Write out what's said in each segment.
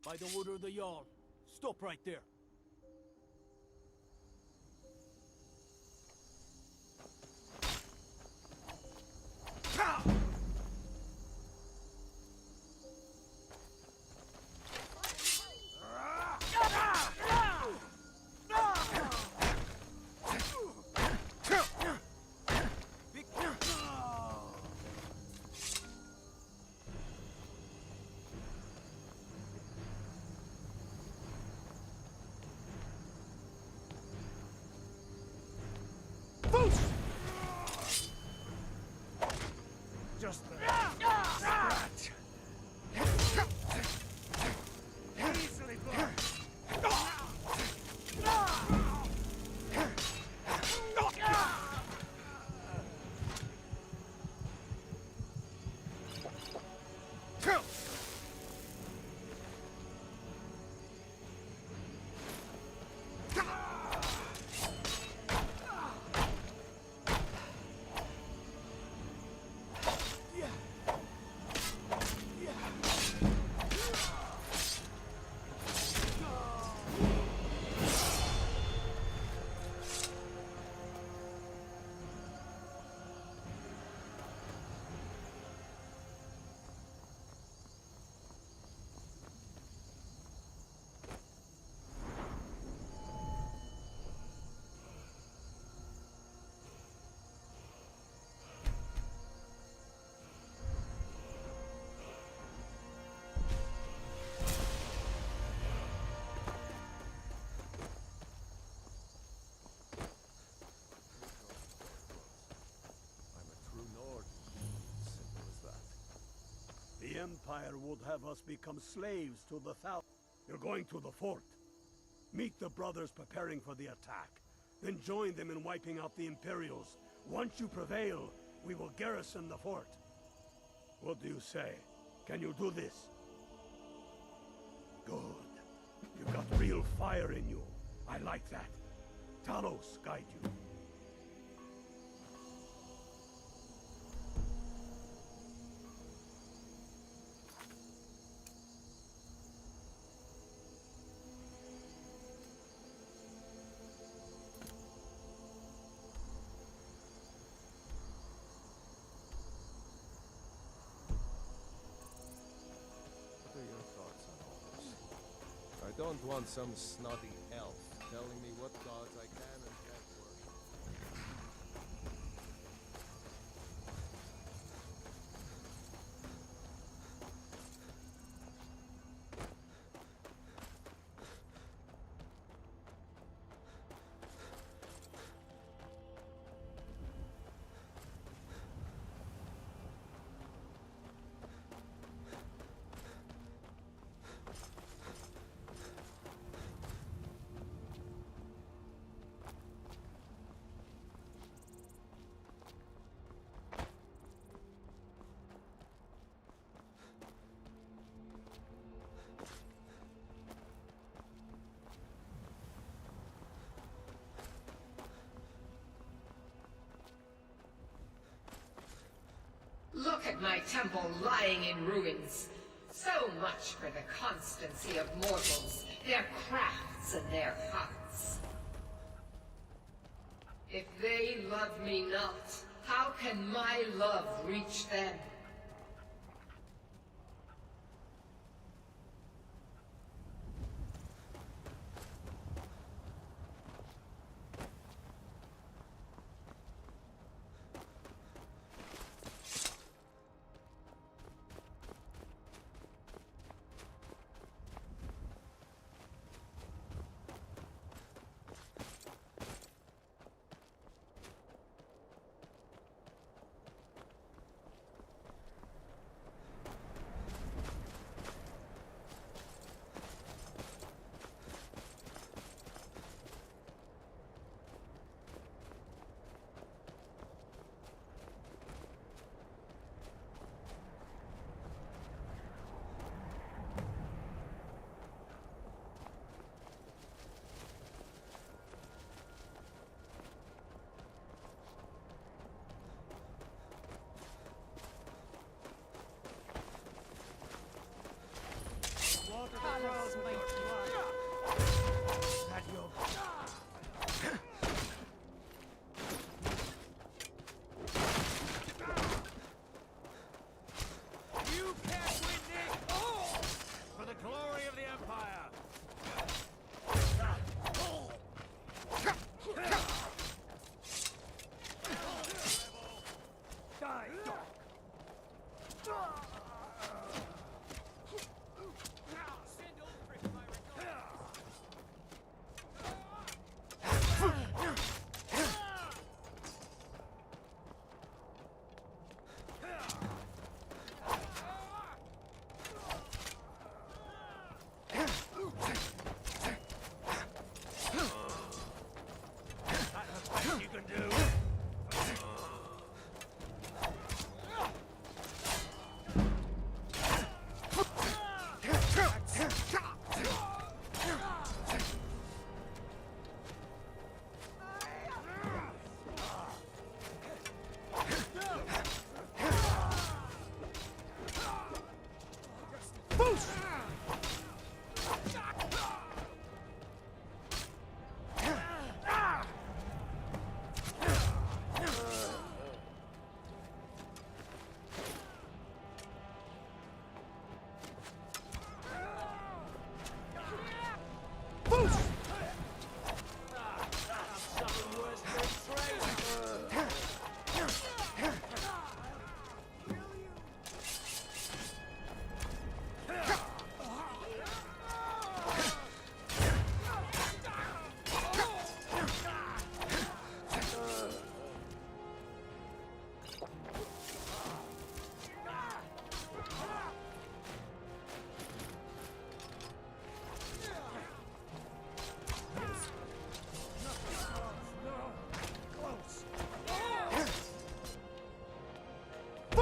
By the order of the Jarl. Stop right there. Just scratch. Easily blocked. The Empire would have us become slaves to the Thal. You're going to the fort. Meet the brothers preparing for the attack. Then join them in wiping out the Imperials. Once you prevail, we will garrison the fort. What do you say? Can you do this? Good. You've got real fire in you. I like that. Talos guide you. I don't want some snotty elf telling me what gods I can and can't worship. Look at my temple lying in ruins. So much for the constancy of mortals, their crafts and their hearts. If they love me not, how can my love reach them?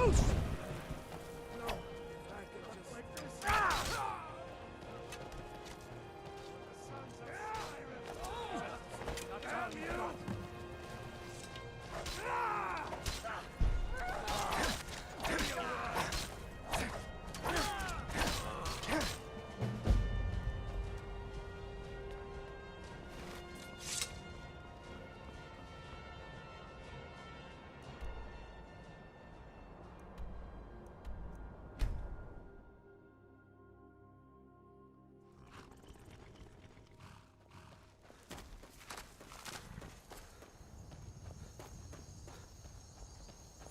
loose!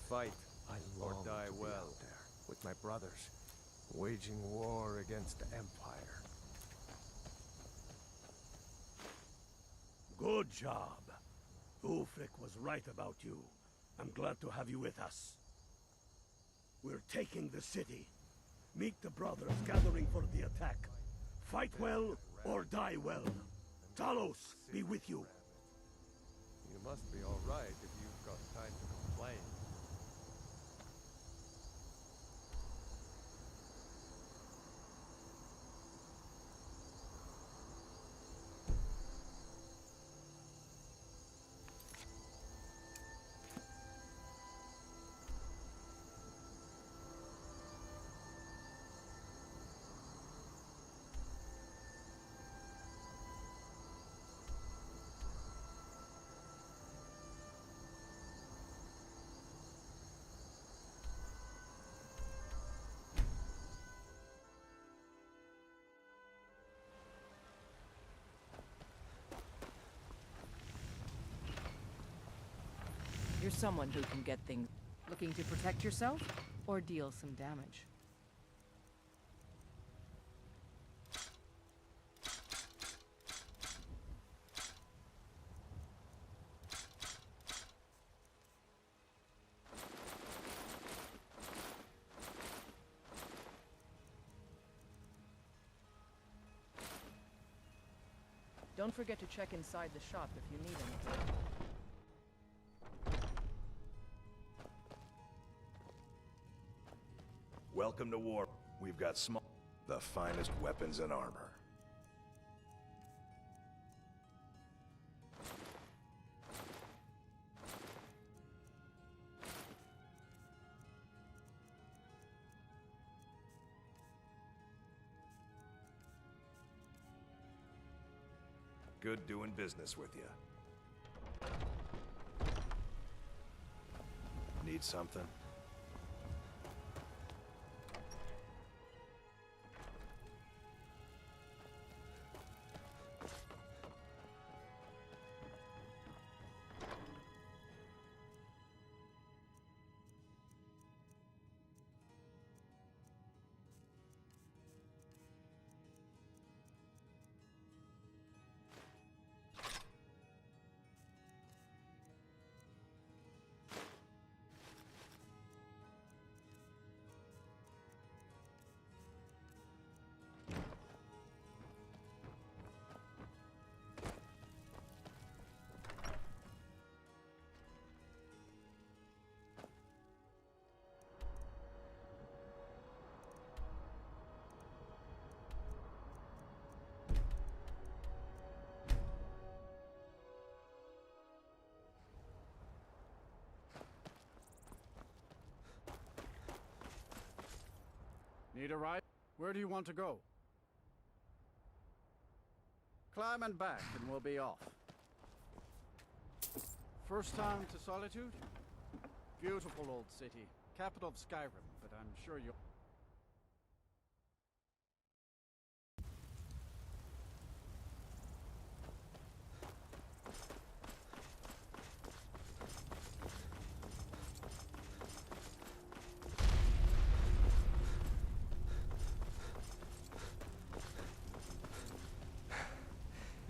Fight I or long die to be well out there. with my brothers, waging war against the Empire. Good job. Ulfric was right about you. I'm glad to have you with us. We're taking the city. Meet the brothers gathering for the attack. Fight well or die well. Talos be with you. You must be all right if you've got time to complain. You're someone who can get things. Looking to protect yourself or deal some damage? Don't forget to check inside the shop if you need anything. Welcome to war. We've got the finest weapons and armor. Good doing business with you. Need something? Need a ride? Where do you want to go? Climb and back and we'll be off. First time to Solitude? Beautiful old city. Capital of Skyrim, but I'm sure you'll...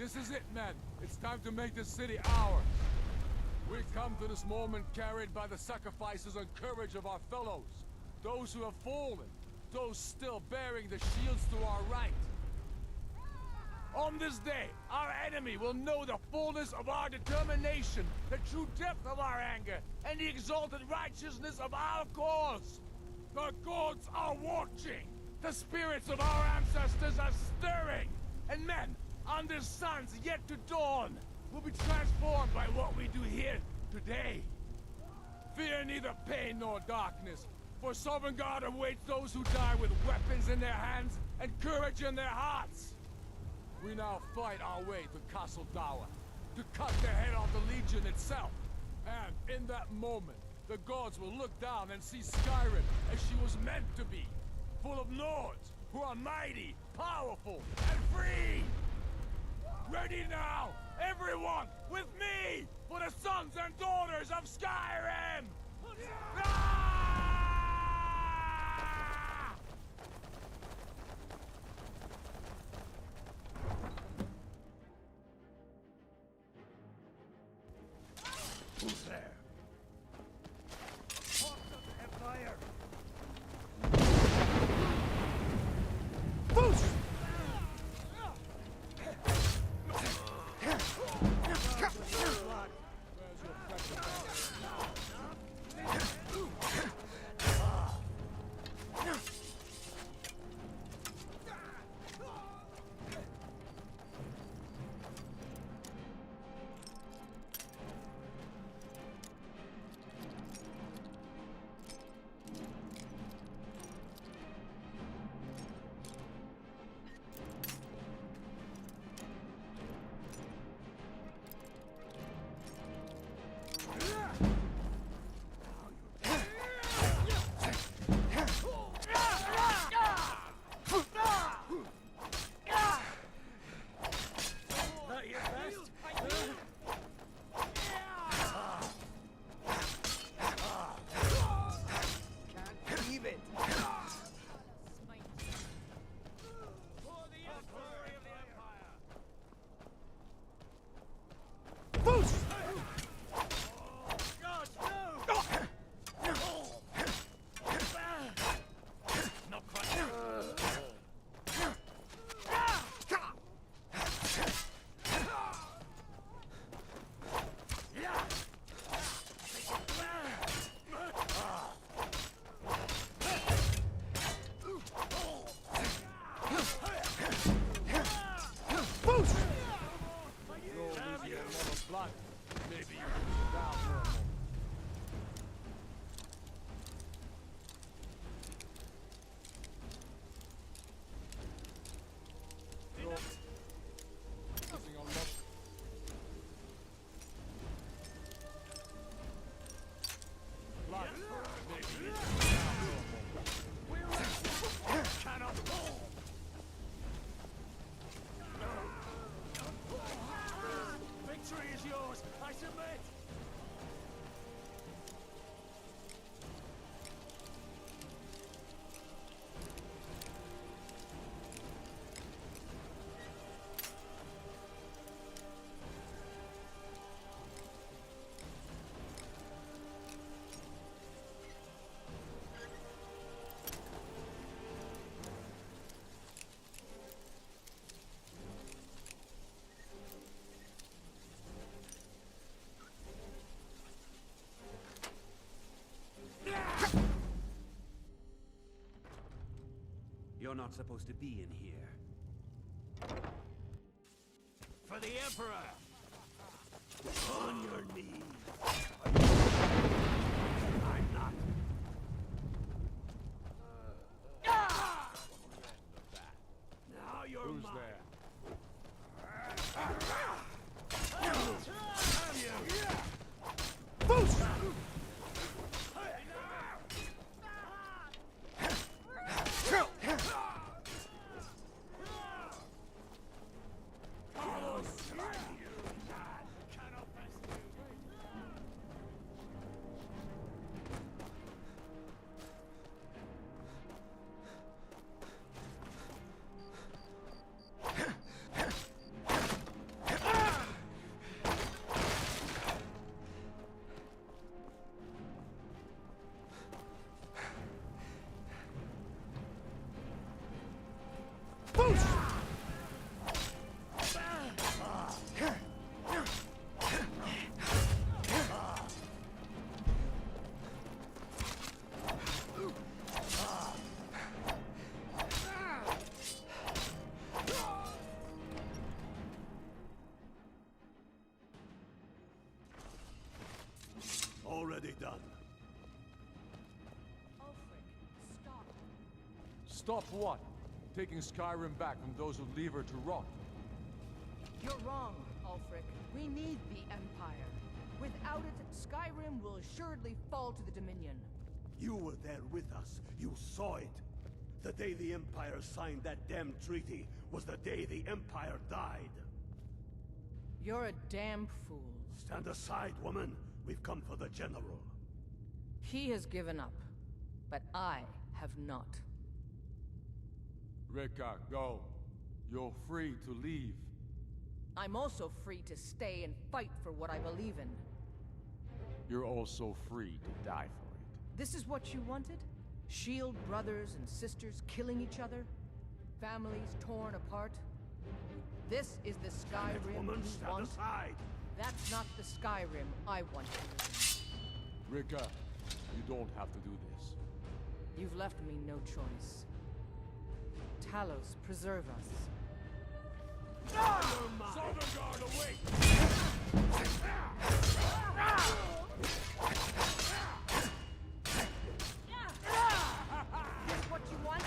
This is it, men. It's time to make this city ours. We come to this moment carried by the sacrifices and courage of our fellows. Those who have fallen. Those still bearing the shields to our right. On this day, our enemy will know the fullness of our determination, the true depth of our anger, and the exalted righteousness of our cause. The gods are watching. The spirits of our ancestors are stirring. And men, under suns yet to dawn, will be transformed by what we do here today. Fear neither pain nor darkness, for Sovereign God awaits those who die with weapons in their hands and courage in their hearts. We now fight our way to Castle Dower, to cut the head off the Legion itself. And in that moment, the gods will look down and see Skyrim as she was meant to be, full of Nords who are mighty, powerful, and free! Ready now, everyone, with me, for the sons and daughters of Skyrim! Ah! Who's there? Hawks of the Empire! Boost! You're not supposed to be in here. For the Emperor! On your knees! I'm not. Now you're Who's mine. there? Stop what? Taking Skyrim back from those who leave her to rot. You're wrong, Ulfric. We need the Empire. Without it, Skyrim will assuredly fall to the Dominion. You were there with us. You saw it. The day the Empire signed that damn treaty was the day the Empire died. You're a damn fool. Stand aside, woman. We've come for the General. He has given up, but I have not. Rika, go. You're free to leave. I'm also free to stay and fight for what I believe in. You're also free to die for it. This is what you wanted? Shield brothers and sisters killing each other? Families torn apart? This is the Damn it, Skyrim woman, you stand want? aside. That's not the Skyrim I want to live Rika, you don't have to do this. in. You've left me no choice. Talos, preserve us. Sovngarde, awake! This what you want?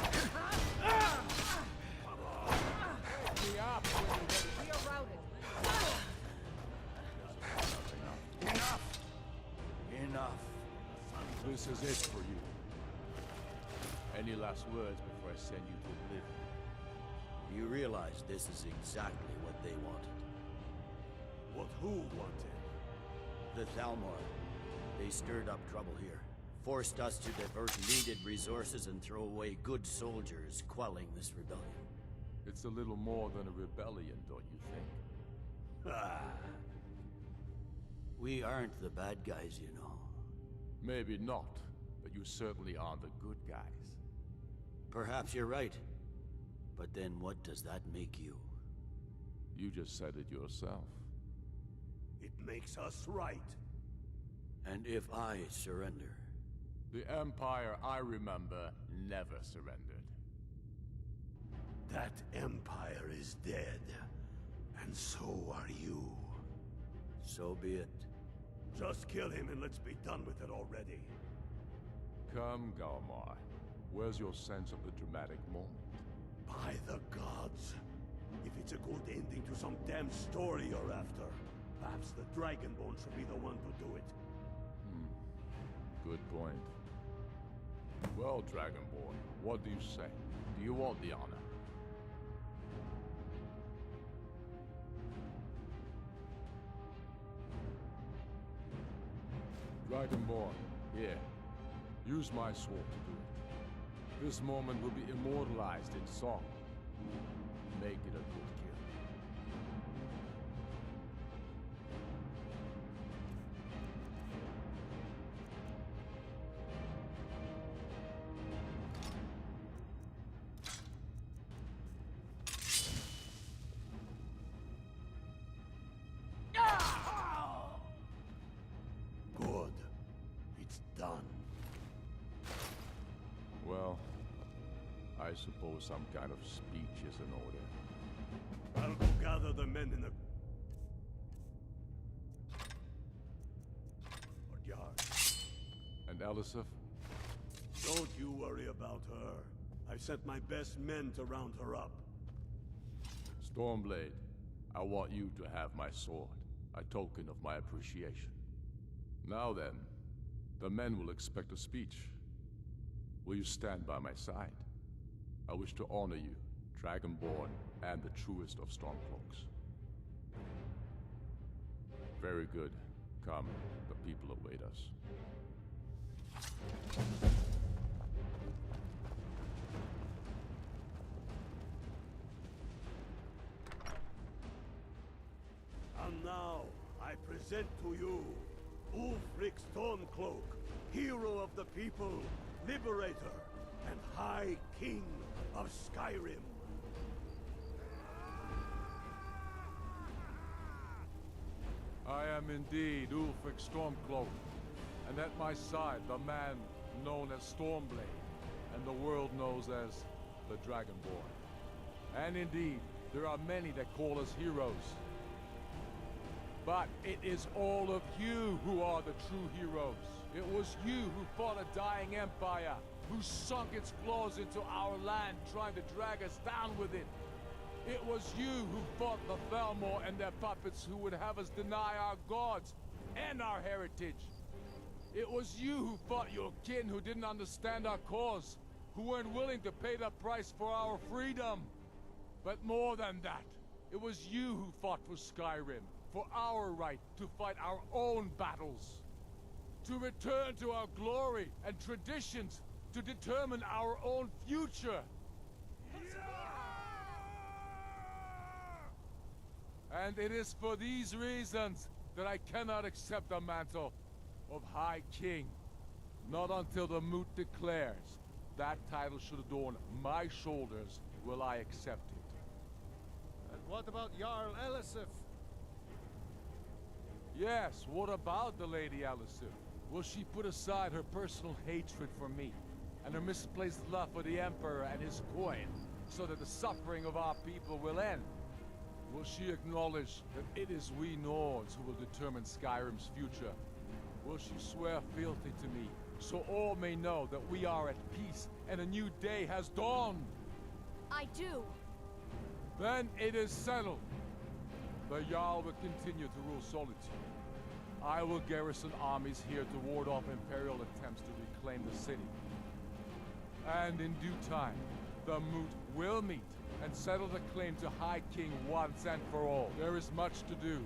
Me up when you're ready. We are routed. Enough! Enough. This is it for you. Any last words before I send you to oblivion? You realize this is exactly what they wanted. What who wanted? The Thalmor. They stirred up trouble here. Forced us to divert needed resources and throw away good soldiers, quelling this rebellion. It's a little more than a rebellion, don't you think? Ah, We aren't the bad guys, you know. Maybe not, but you certainly are the good guys. Perhaps you're right. But then what does that make you? You just said it yourself. it makes us right. And if I surrender? The Empire I remember never surrendered. That Empire is dead. And so are you. So be it. Just kill him and let's be done with it already. Come, Galmar. Where's your sense of the dramatic moment? By the gods. If it's a good ending to some damn story you're after, perhaps the Dragonborn should be the one to do it. Good point. Well, Dragonborn, what do you say? Do you want the honor? Dragonborn, here. Use my sword to do it. This moment will be immortalized in song. Make it a good kill. Good. It's done. Well, I suppose some kind of speech is in order. I'll go gather the men in the courtyard. And Elisif? Don't you worry about her. I've sent my best men to round her up. Stormblade, I want you to have my sword, a token of my appreciation. Now then, the men will expect a speech. Will you stand by my side? I wish to honor you, Dragonborn, and the truest of Stormcloaks. Very good. Come, the people await us. And now, I present to you Ulfric Stormcloak, hero of the people, liberator, and High King of Skyrim. I am indeed Ulfric Stormcloak, and at my side the man known as Stormblade, and the world knows as the Dragonborn. And indeed, there are many that call us heroes. But it is all of you who are the true heroes. It was you who fought a dying empire, who sunk its claws into our land, trying to drag us down with it. It was you who fought the Thalmor and their puppets who would have us deny our gods and our heritage. It was you who fought your kin who didn't understand our cause, who weren't willing to pay the price for our freedom. But more than that, it was you who fought for Skyrim, for our right to fight our own battles, to return to our glory and traditions, to determine our own future. And it is for these reasons that I cannot accept the mantle of High King. Not until the Moot declares that title should adorn my shoulders will I accept it. And what about Jarl Elisif? Yes, what about the Lady Elisif? Will she put aside her personal hatred for me and her misplaced love for the Emperor and his coin so that the suffering of our people will end? Will she acknowledge that it is we Nords who will determine Skyrim's future? Will she swear fealty to me, so all may know that we are at peace and a new day has dawned? I do. Then it is settled. The Jarl will continue to rule Solitude. I will garrison armies here to ward off Imperial attempts to reclaim the city. And in due time, the Moot will meet and settle the claim to High King once and for all. There is much to do,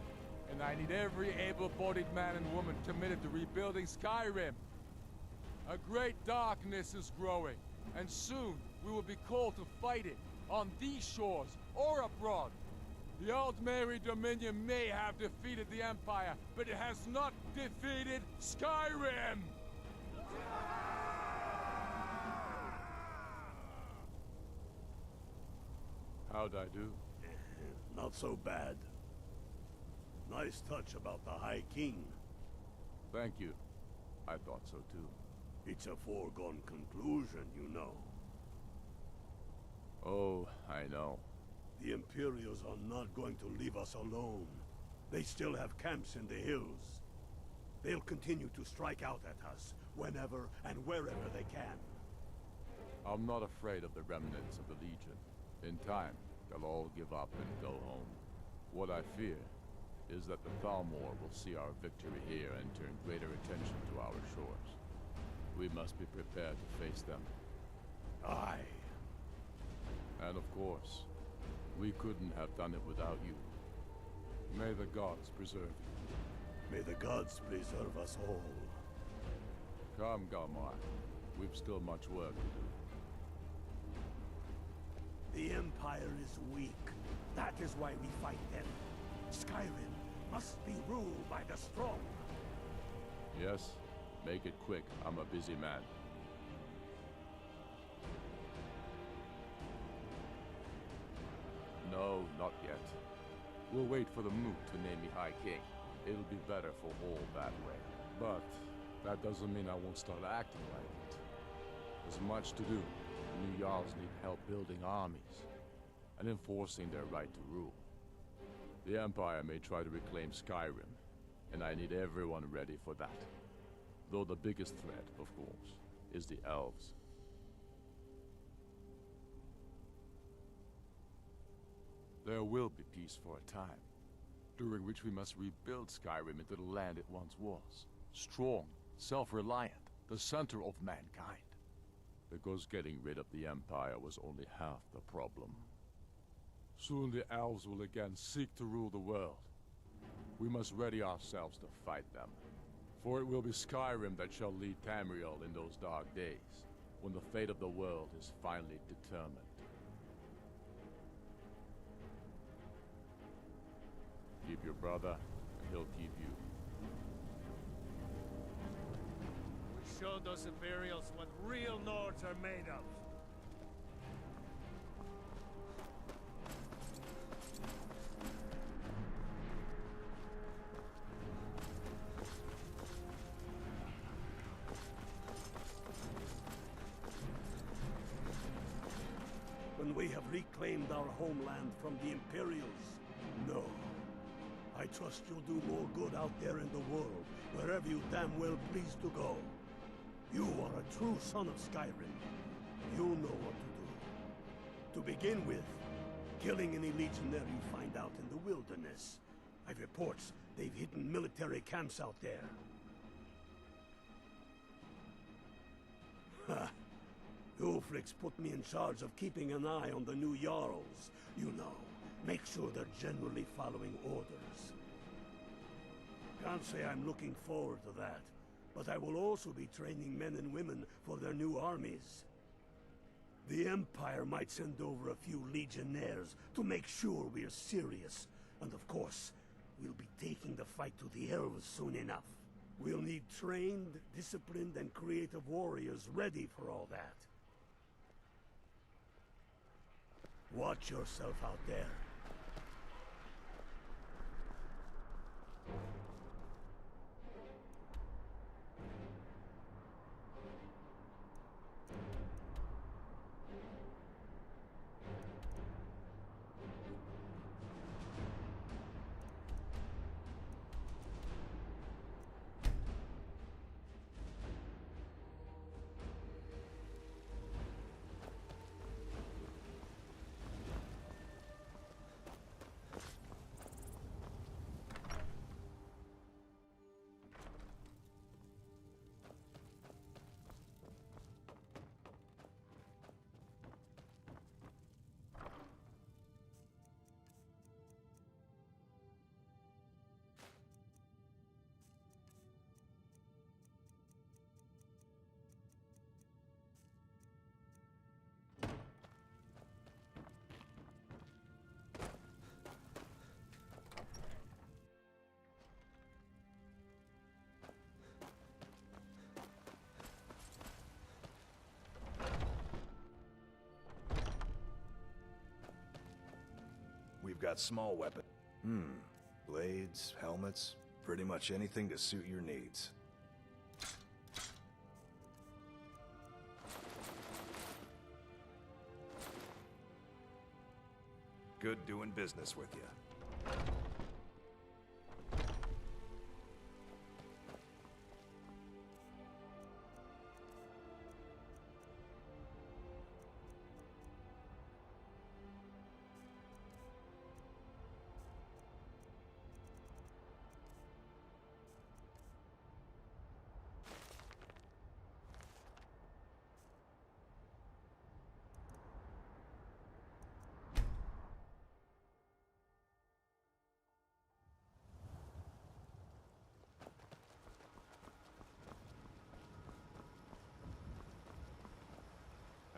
and I need every able-bodied man and woman committed to rebuilding Skyrim. A great darkness is growing, and soon we will be called to fight it, on these shores or abroad. The Altmeri Dominion may have defeated the Empire, but it has not defeated Skyrim! How'd I do? Not so bad. Nice touch about the High King. Thank you. I thought so too. It's a foregone conclusion, you know. Oh, I know. The Imperials are not going to leave us alone. They still have camps in the hills. They'll continue to strike out at us, whenever and wherever they can. I'm not afraid of the remnants of the Legion. In time, they'll all give up and go home. What I fear is that the Thalmor will see our victory here and turn greater attention to our shores. We must be prepared to face them. Aye. And of course, we couldn't have done it without you. May the gods preserve you. May the gods preserve us all. Come, Galmar. We've still much work to do. The Empire is weak. That is why we fight them. Skyrim must be ruled by the strong. Yes? Make it quick. I'm a busy man. No, not yet. We'll wait for the Moot to name me High King. It'll be better for all that way. But that doesn't mean I won't start acting like it. There's much to do. The new Jarls need help building armies and enforcing their right to rule. The Empire may try to reclaim Skyrim, and I need everyone ready for that. Though the biggest threat, of course, is the elves. There will be peace for a time, during which we must rebuild Skyrim into the land it once was. Strong, self-reliant, the center of mankind. Because getting rid of the Empire was only half the problem. Soon the elves will again seek to rule the world. We must ready ourselves to fight them. For it will be Skyrim that shall lead Tamriel in those dark days, when the fate of the world is finally determined. Keep your brother, and he'll keep you. We showed those Imperials what real Nords are made of. When we have reclaimed our homeland from the Imperials, no. I trust you'll do more good out there in the world, wherever you damn well please to go. You are a true son of Skyrim. You'll know what to do. To begin with, killing any legionnaire you find out in the wilderness. I've reports they've hidden military camps out there. Ha! Ulfric's put me in charge of keeping an eye on the new Jarls. You know, make sure they're generally following orders. Can't say I'm looking forward to that, but I will also be training men and women for their new armies. The Empire might send over a few legionnaires to make sure we're serious. And of course, we'll be taking the fight to the elves soon enough. We'll need trained, disciplined, and creative warriors ready for all that. Watch yourself out there. We've got small weapons. Blades, helmets, pretty much anything to suit your needs. Good doing business with you.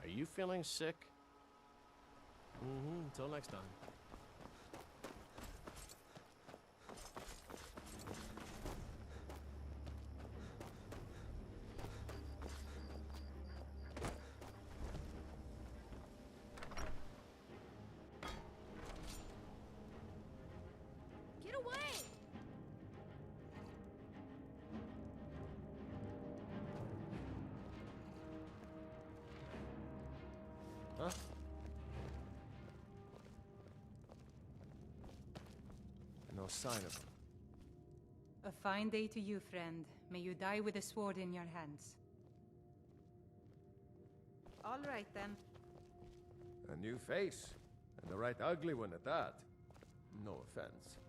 Are you feeling sick? Until next time. Get away! Huh? No sign of him. A fine day to you, friend. May you die with a sword in your hands. All right, then. A new face. And a right ugly one at that. No offense.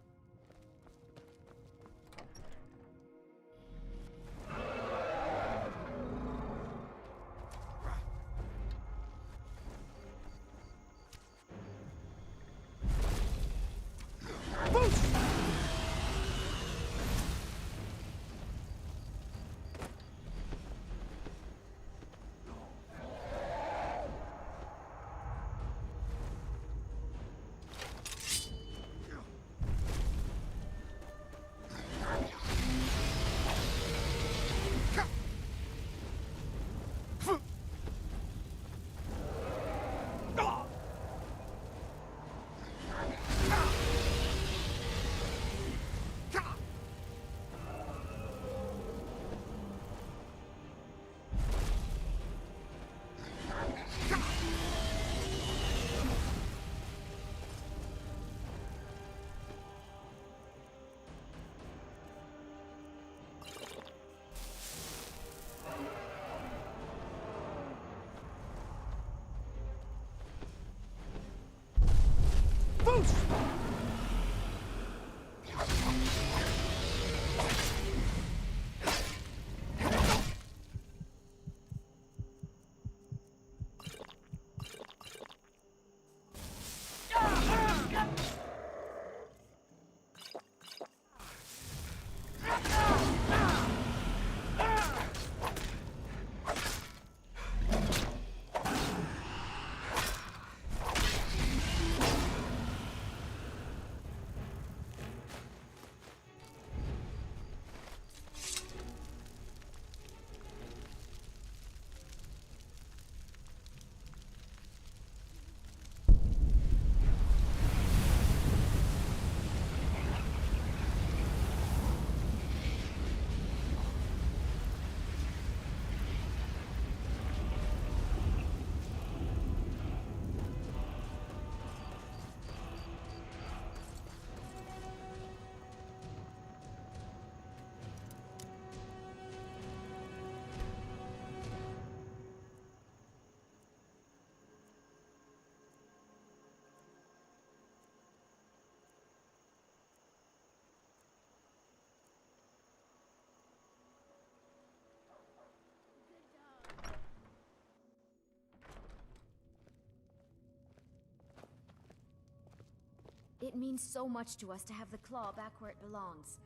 It means so much to us to have the claw back where it belongs.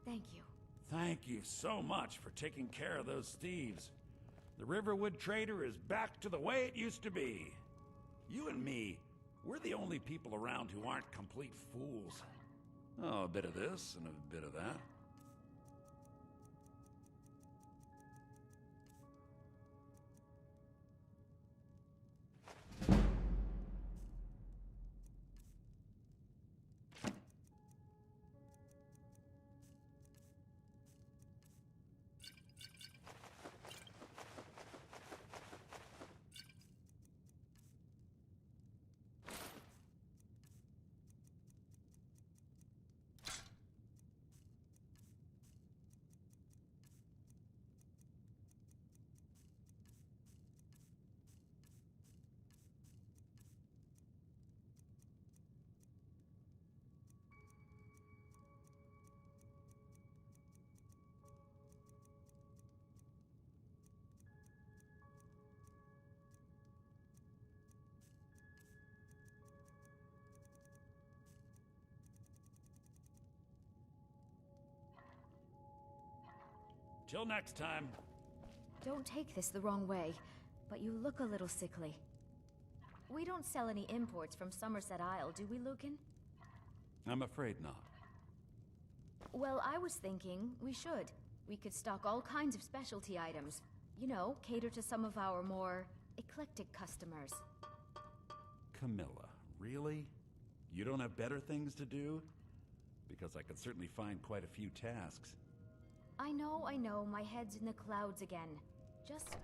Thank you. Thank you so much for taking care of those thieves. The Riverwood Trader is back to the way it used to be. You and me, we're the only people around who aren't complete fools. Oh, a bit of this and a bit of that. Till next time. Don't take this the wrong way, but you look a little sickly. We don't sell any imports from Somerset Isle, do we, Lucan? I'm afraid not. Well, I was thinking we should. We could stock all kinds of specialty items. You know, cater to some of our more eclectic customers. Camilla, really? You don't have better things to do? Because I could certainly find quite a few tasks. I know, my head's in the clouds again. Just...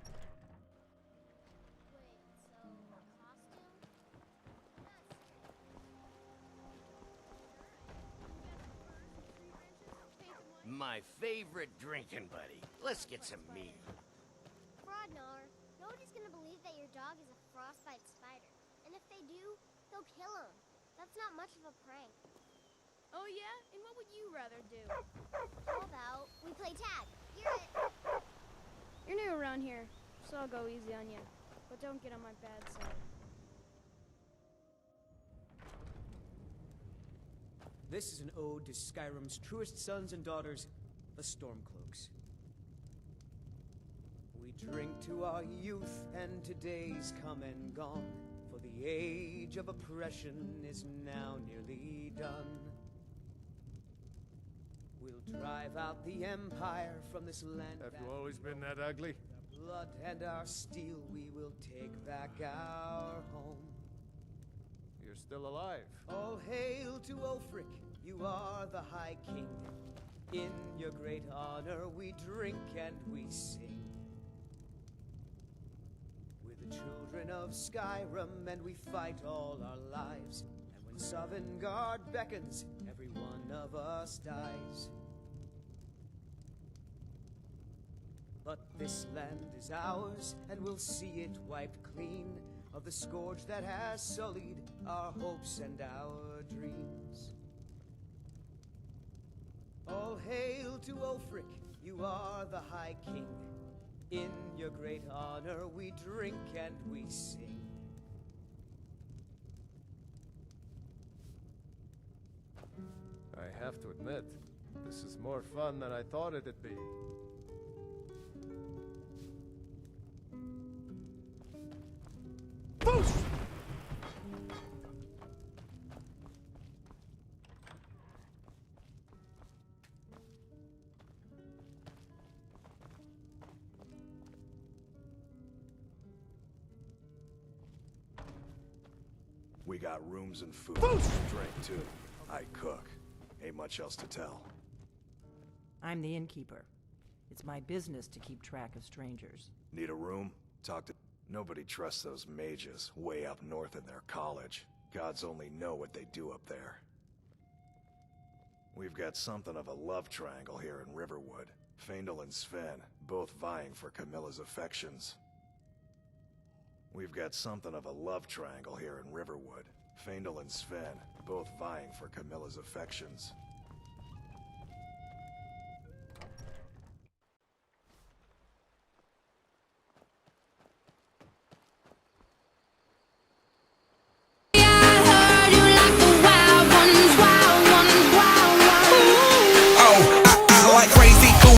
My favorite drinking buddy. Let's get some meat. Rodnar, nobody's gonna believe that your dog is a frostbite spider. And if they do, they'll kill him. That's not much of a prank. Oh yeah? And what would you rather do? How about we play tag? You're it. You're new around here, so I'll go easy on you. But don't get on my bad side. This is an ode to Skyrim's truest sons and daughters, the Stormcloaks. We drink to our youth and today's come and gone, for the age of oppression is now nearly done. We'll drive out the Empire from this land. Have you always been that ugly? Blood and our steel, we will take back our home. You're still alive. All hail to Ulfric, you are the High King. In your great honor we drink and we sing. We're the children of Skyrim and we fight all our lives. And when Sovngarde beckons, every one of us dies. But this land is ours, and we'll see it wiped clean of the scourge that has sullied our hopes and our dreams. All hail to Ulfric, you are the High King. In your great honor we drink and we sing. I have to admit, this is more fun than I thought it'd be. We got rooms and food. Drink, too. I cook. Ain't much else to tell. I'm the innkeeper. It's my business to keep track of strangers. Need a room? Talk to... Nobody trusts those mages way up north in their college. Gods only know what they do up there. We've got something of a love triangle here in Riverwood. Faendal and Sven, both vying for Camilla's affections. We've got something of a love triangle here in Riverwood. Faendal and Sven, both vying for Camilla's affections.